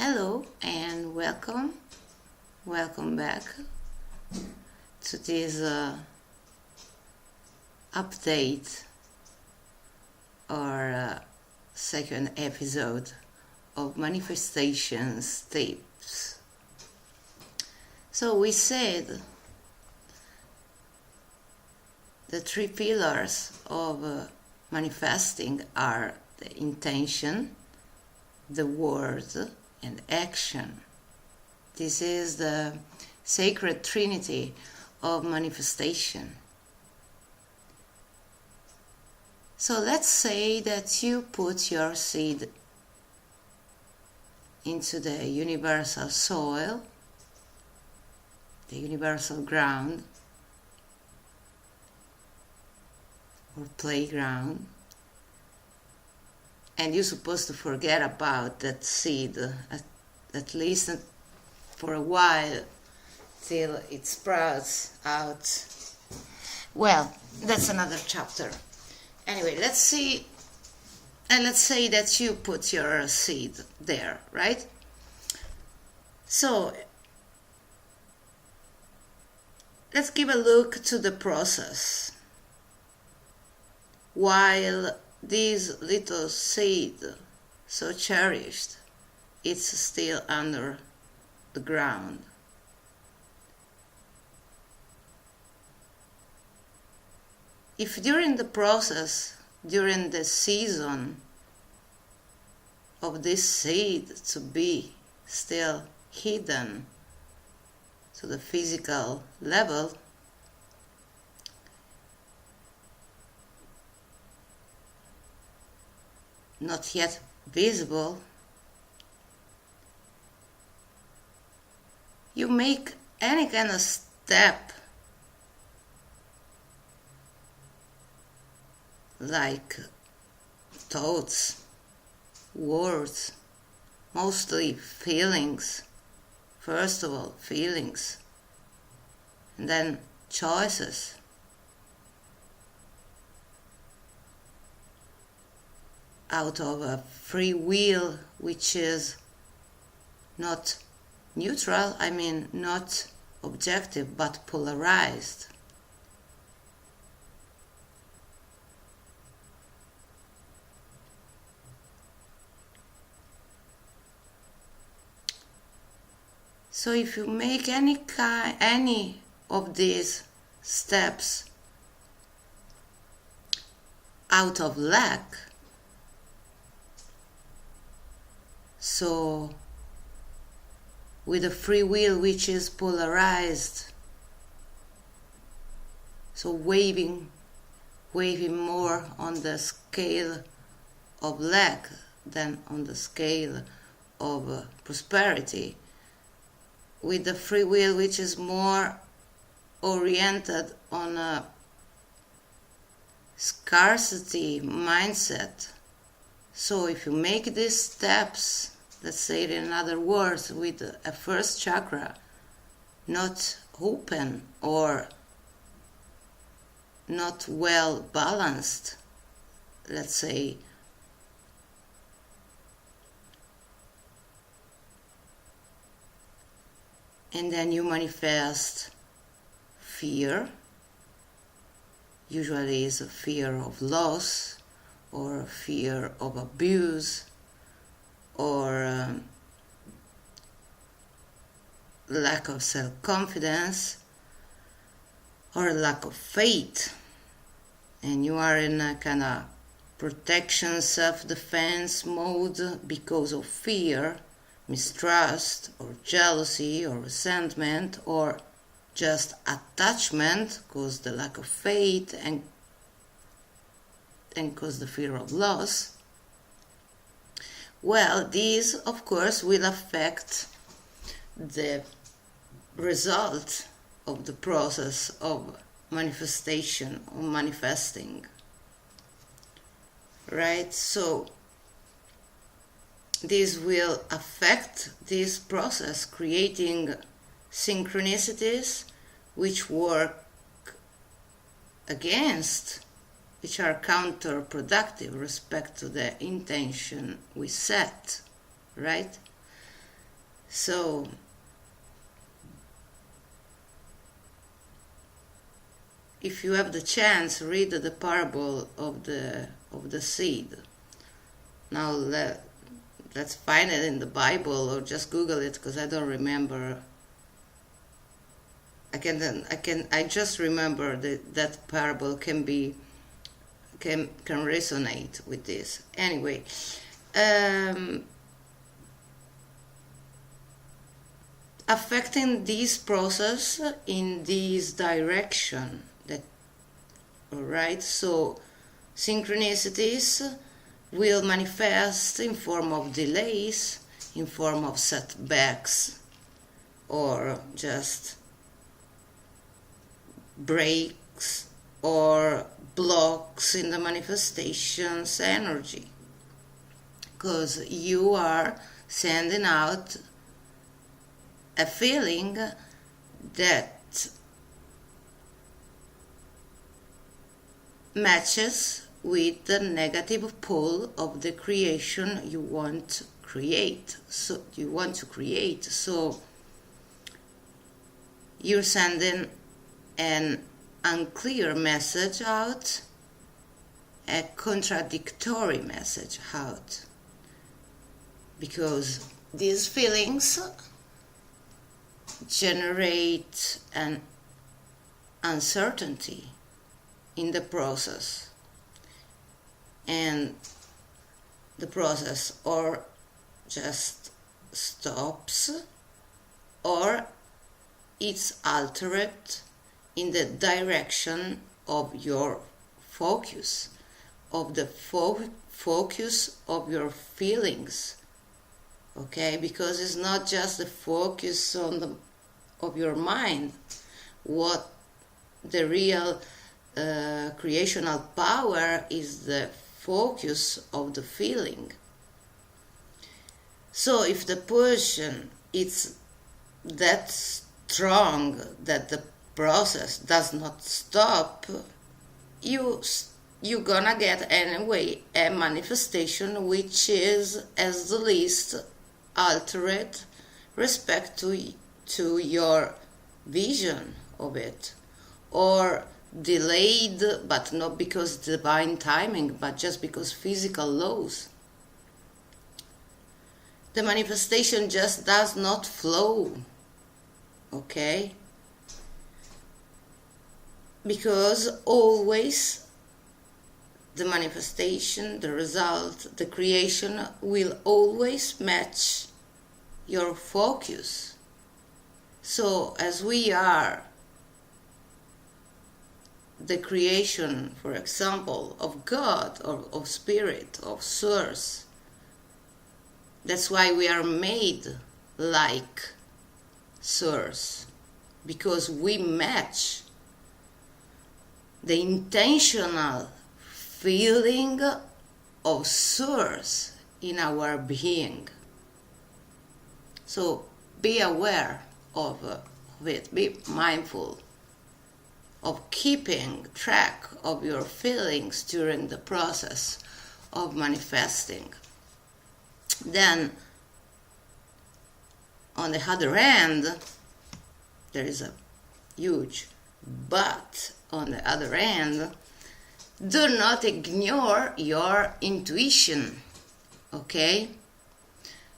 Hello and welcome back to this update or second episode of manifestations tips. So we said the three pillars of manifesting are the intention, the word, and action. This is the sacred trinity of manifestation. So let's say that you put your seed into the universal soil, the universal ground or playground, and you're supposed to forget about that seed at least for a while till it sprouts out. Well, that's another chapter. Anyway, let's say that you put your seed there, right? So let's give a look to the process. While this little seed, so cherished, it's still under the ground. If during the process, during the season of this seed to be still hidden to the physical level, not yet visible, you make any kind of step like thoughts, words, mostly feelings, first of all feelings, and then choices. Out of a free will which is not neutral, not objective, but polarized. So if you make any of these steps out of lack, so with a free will which is polarized, so waving more on the scale of lack than on the scale of prosperity, with the free will which is more oriented on a scarcity mindset. So if you make these steps, let's say it in other words, with a first chakra not open or not well balanced, let's say, and then you manifest fear. Usually it's a fear of loss or a fear of abuse or lack of self-confidence or lack of faith, and you are in a kind of protection, self-defense mode because of fear, mistrust or jealousy or resentment or just attachment because the lack of faith and because the fear of loss. Well, these of course will affect the result of the process of manifestation or manifesting, right? So this will affect this process, creating synchronicities which work against, which are counterproductive respect to the intention we set, right? So if you have the chance, read the parable of the seed. Now let's find it in the Bible, or just Google it, because I don't remember. I just remember that parable can resonate with this. Anyway, affecting this process in this direction. Alright, so synchronicities will manifest in form of delays, in form of setbacks, or just breaks or blocks in the manifestation's energy, because you are sending out a feeling that matches with the negative pole of the creation you want to create. So you're sending an unclear message out, a contradictory message out, because these feelings generate an uncertainty in the process, and the process or just stops, or it's altered in the direction of your focus, of the focus of your feelings. Okay, because it's not just the focus of your mind. What the real creational power is the focus of the feeling. So if the person is that strong that the process does not stop, you're gonna get anyway a manifestation which is as the least altered respect to your vision of it, or delayed, but not because divine timing, but just because physical laws. The manifestation just does not flow, okay? Because always the manifestation, the result, the creation will always match your focus. So as we are the creation, for example, of God, or of Spirit, of Source, that's why we are made like Source, because we match the intentional feeling of Source in our being. So be aware of it, be mindful of keeping track of your feelings during the process of manifesting. Then, on the other hand, there is a huge but. On the other hand, do not ignore your intuition, okay?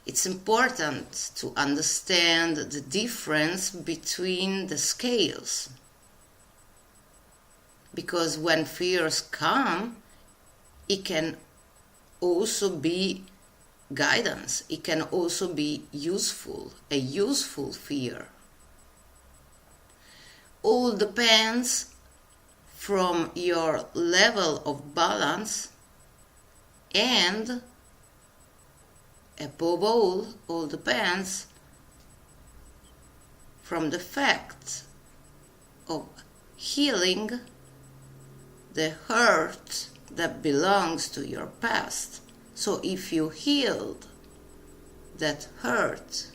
It's important to understand the difference between the scales, because when fears come, it can also be guidance. It can also be useful, a useful fear. All depends from your level of balance, and above all depends from the fact of healing the hurt that belongs to your past. So if you healed that hurt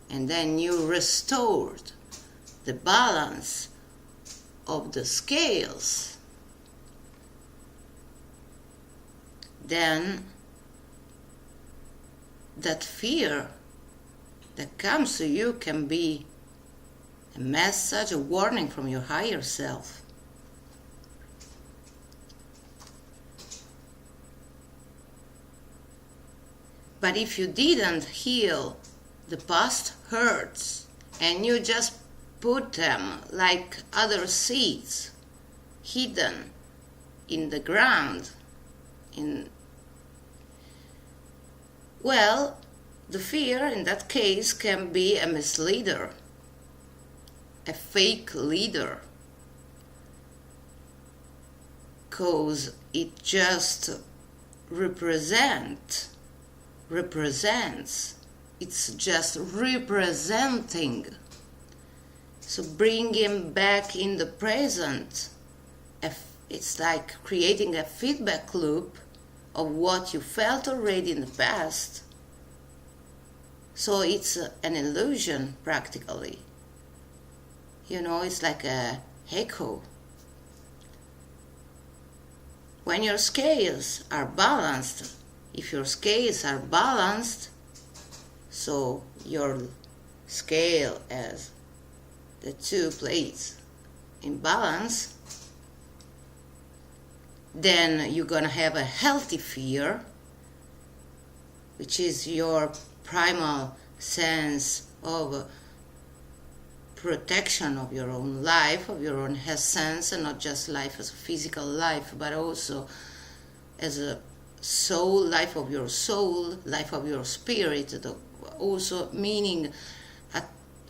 and then you restored the balance of the scales, then that fear that comes to you can be a message, a warning from your higher self. But if you didn't heal the past hurts and you just put them like other seeds hidden in the ground, well, the fear in that case can be a misleader, a fake leader, because it just represents, it's just representing. So bring him back in the present. It's like creating a feedback loop of what you felt already in the past. So it's an illusion practically. It's like a echo. When your scales are balanced, if your scales are balanced, so your scale has the two plates in balance, then you're gonna have a healthy fear, which is your primal sense of protection of your own life, of your own essence, and not just life as a physical life, but also as a soul, life of your soul, life of your spirit, also meaning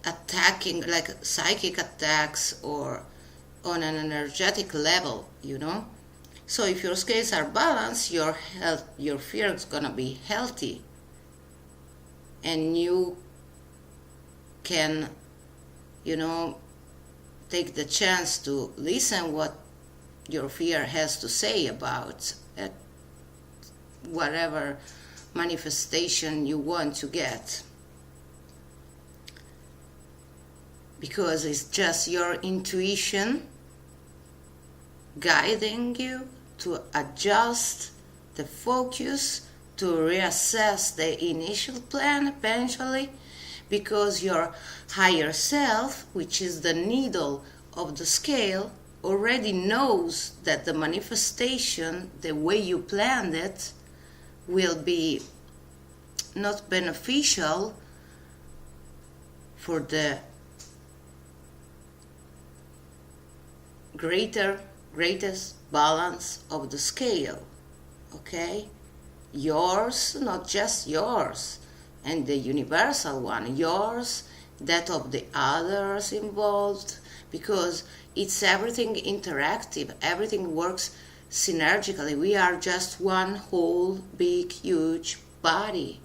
attacking, like psychic attacks or on an energetic level, So if your scales are balanced, your fear is gonna be healthy, and you can, take the chance to listen what your fear has to say about whatever manifestation you want to get, because it's just your intuition guiding you to adjust the focus, to reassess the initial plan eventually, because your higher self, which is the needle of the scale, already knows that the manifestation, the way you planned it, will be not beneficial for the greatest balance of the scale, okay? Yours, not just yours, and the universal one, yours, that of the others involved, because it's everything interactive, everything works synergically. We are just one whole, big, huge body,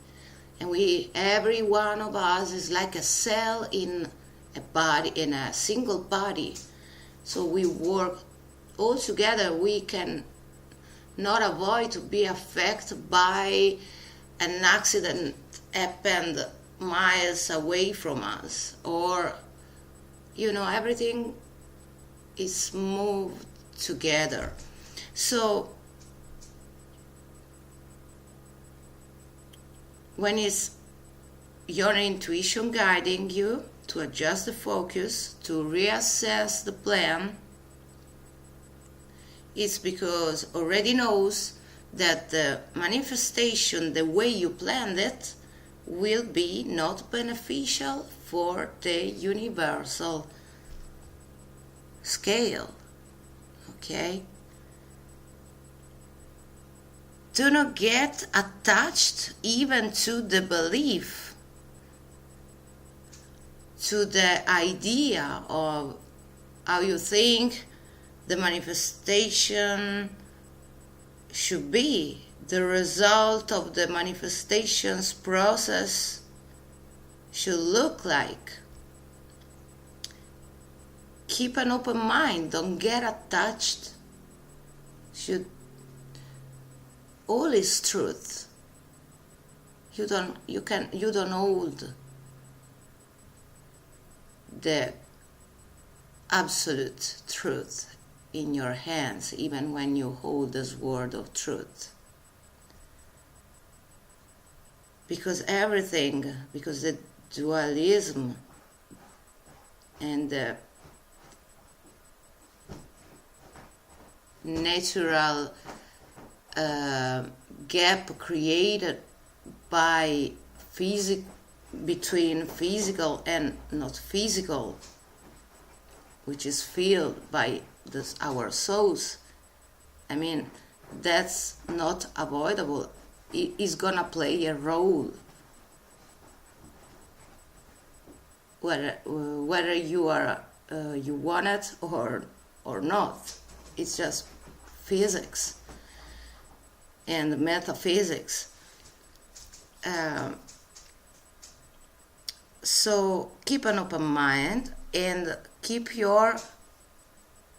and every one of us is like a cell in a body, in a single body. So we work all together. We can not avoid to be affected by an accident happened miles away from us, or everything is moved together. So when it's your intuition guiding you to adjust the focus, to reassess the plan, it's because already knows that the manifestation, the way you planned it, will be not beneficial for the universal scale, okay? Do not get attached even to the belief, to the idea of how you think the manifestation should be, the result of the manifestations process should look like. Keep an open mind, don't get attached. All is truth. You don't hold the absolute truth in your hands, even when you hold this word of truth. Because the dualism and the natural gap created by between physical and not physical, which is filled by our souls. I mean, that's not avoidable. It is gonna play a role, whether you are you want it or not. It's just physics and metaphysics. So keep an open mind and keep your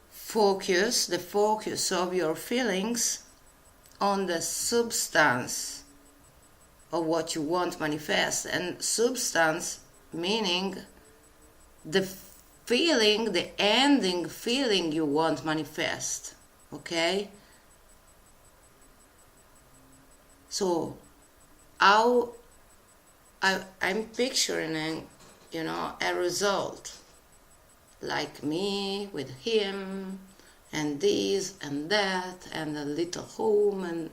focus, the focus of your feelings, on the substance of what you want manifest. And substance meaning the feeling, the ending feeling you want manifest. Okay? So how I'm picturing, a result like me with him and this and that and a little home, and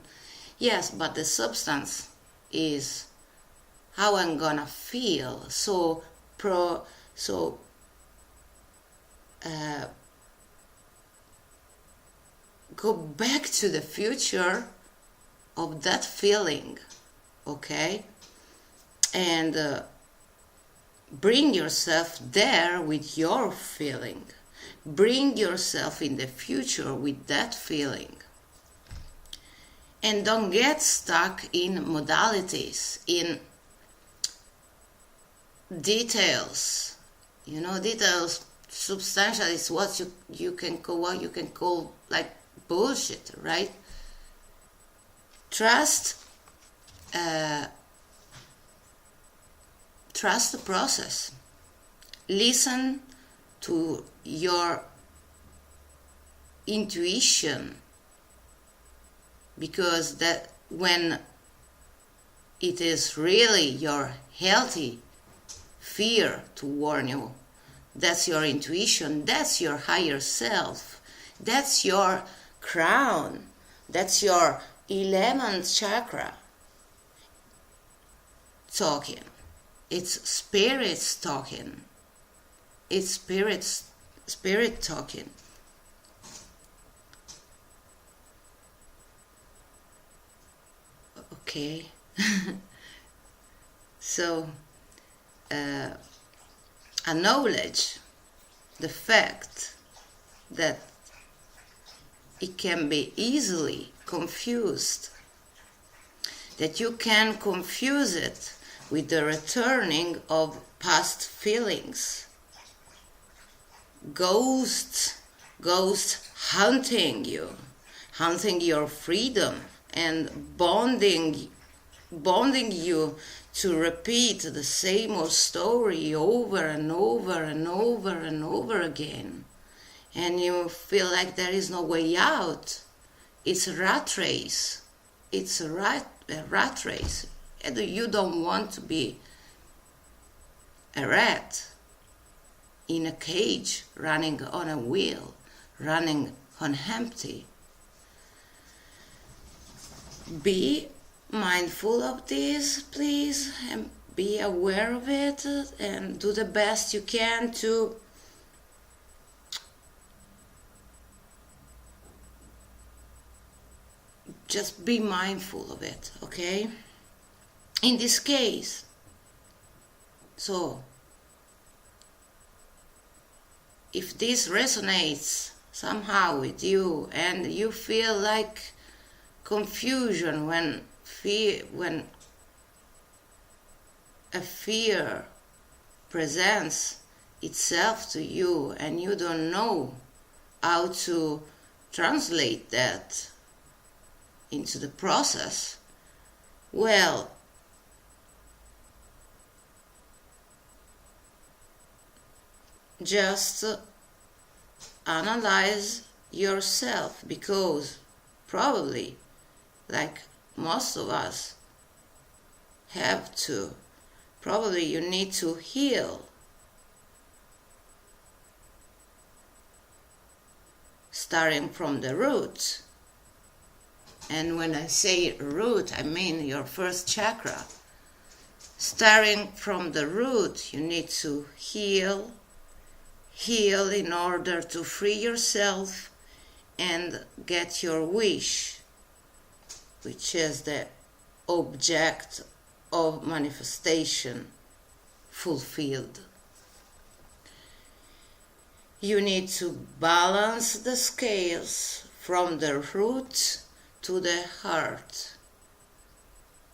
yes, but the substance is how I'm gonna feel. So go back to the future of that feeling, okay? And bring yourself there with your feeling. Bring yourself in the future with that feeling. And don't get stuck in modalities, in details. Details, substantial is what you can call like bullshit, right? Trust the process. Listen to your intuition, because that when it is really your healthy fear to warn you, that's your intuition, that's your higher self, that's your crown, that's your 11th chakra talking. It's spirits talking. It's spirit talking. Okay. So acknowledge the fact that it can be easily confused, that you can confuse it with the returning of past feelings, ghosts hunting your freedom and bonding you to repeat the same old story over and over and over and over again, and you feel like there is no way out. It's a rat race. It's a rat race. And you don't want to be a rat in a cage, running on a wheel, running on empty. Be mindful of this, please, and be aware of it, and do the best you can to just be mindful of it, okay? In this case, so if this resonates somehow with you and you feel like confusion when a fear presents itself to you and you don't know how to translate that into the process, well, just analyze yourself, because probably, like most of us have to, probably you need to heal. Starting from the root. And when I say root, I mean your first chakra. Starting from the root, you need to heal in order to free yourself and get your wish, which is the object of manifestation, fulfilled. You need to balance the scales from the root to the heart,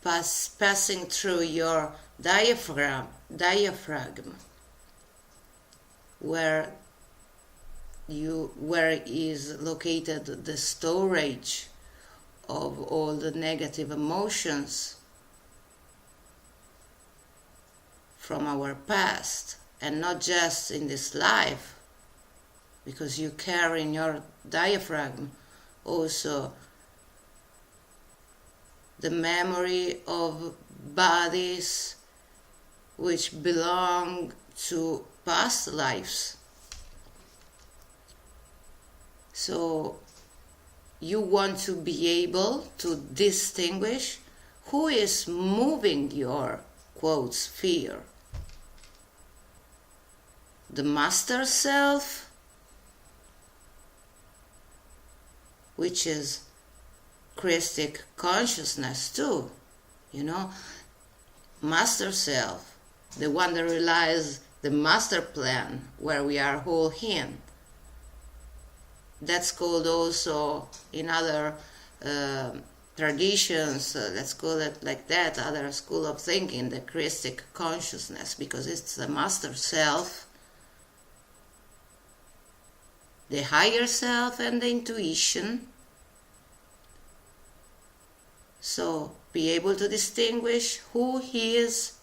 passing through your diaphragm, where is located the storage of all the negative emotions from our past, and not just in this life, because you carry in your diaphragm also the memory of bodies which belong to past lives. So you want to be able to distinguish who is moving your, quote, sphere. The master self, which is Christic consciousness too, master self, the one that realizes the master plan where we are all in. That's called also in other traditions, let's call it like that, other school of thinking, the Christic consciousness, because it's the master self, the higher self, and the intuition. So be able to distinguish who is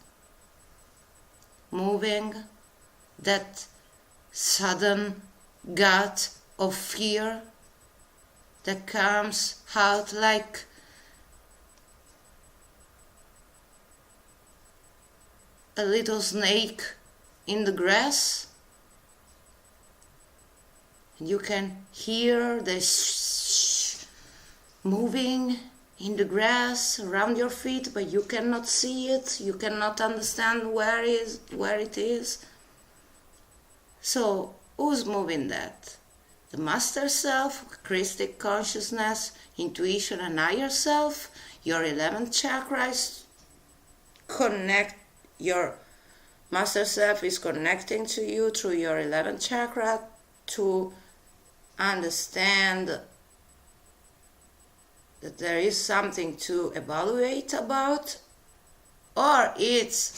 moving that sudden gut of fear that comes out like a little snake in the grass. You can hear the moving in the grass around your feet, but you cannot see it, you cannot understand where it is. So who's moving that? The master self, Christic consciousness, intuition, and higher self. Your 11th chakra is your master self is connecting to you through your 11th chakra to understand that there is something to evaluate about, or it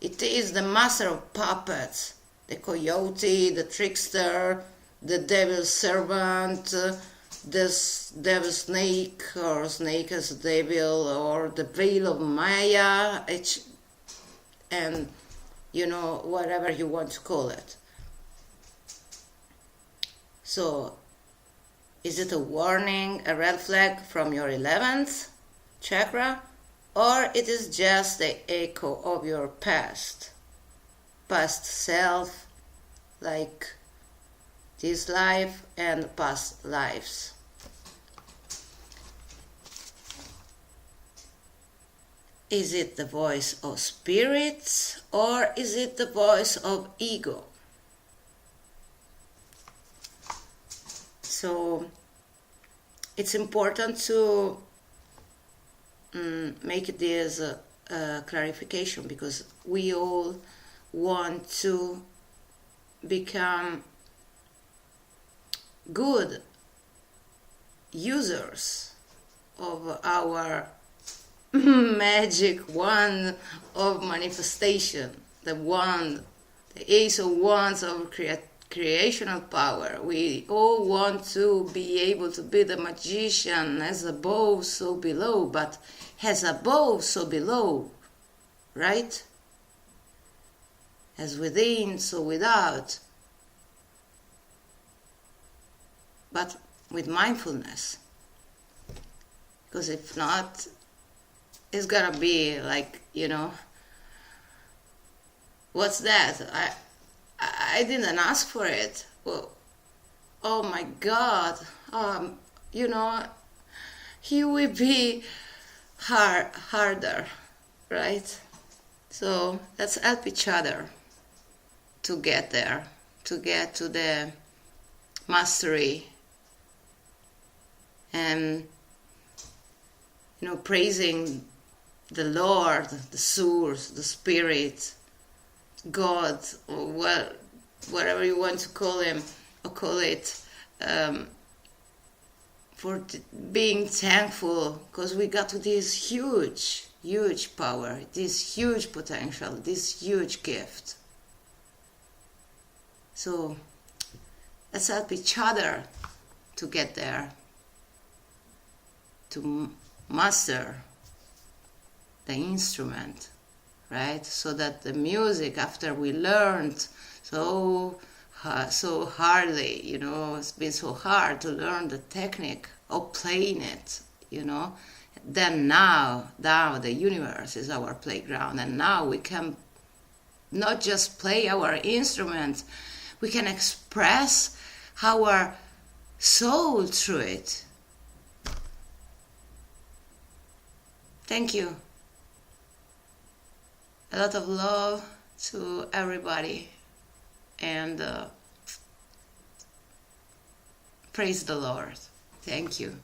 is the master of puppets, the coyote, the trickster, the devil's servant, this devil snake, or snake as devil, or the veil of Maya, and whatever you want to call it. So is it a warning, a red flag from your 11th chakra, or it is just the echo of your past self, like this life and past lives? Is it the voice of spirits, or is it the voice of ego? So it's important to make this clarification, because we all want to become good users of our magic wand of manifestation, the ace of wands of creational power. We all want to be able to be the magician, as above, so below, but as above, so below, right? As within, so without, but with mindfulness. Because if not, it's gonna be like, What's that? I didn't ask for it. Well, oh my God. You know, he will be harder, right? So let's help each other to get there, to get to the mastery, and praising the Lord, the source, the spirit, God, or whatever you want to call him or call it, for being thankful because we got to this huge power, this huge potential, this huge gift. So let's help each other to get there, to master the instrument, right? So that the music, after we learned so hardly, it's been so hard to learn the technique of playing it, then now the universe is our playground, and now we can not just play our instrument, we can express our soul through it. Thank you. A lot of love to everybody, and praise the Lord. Thank you.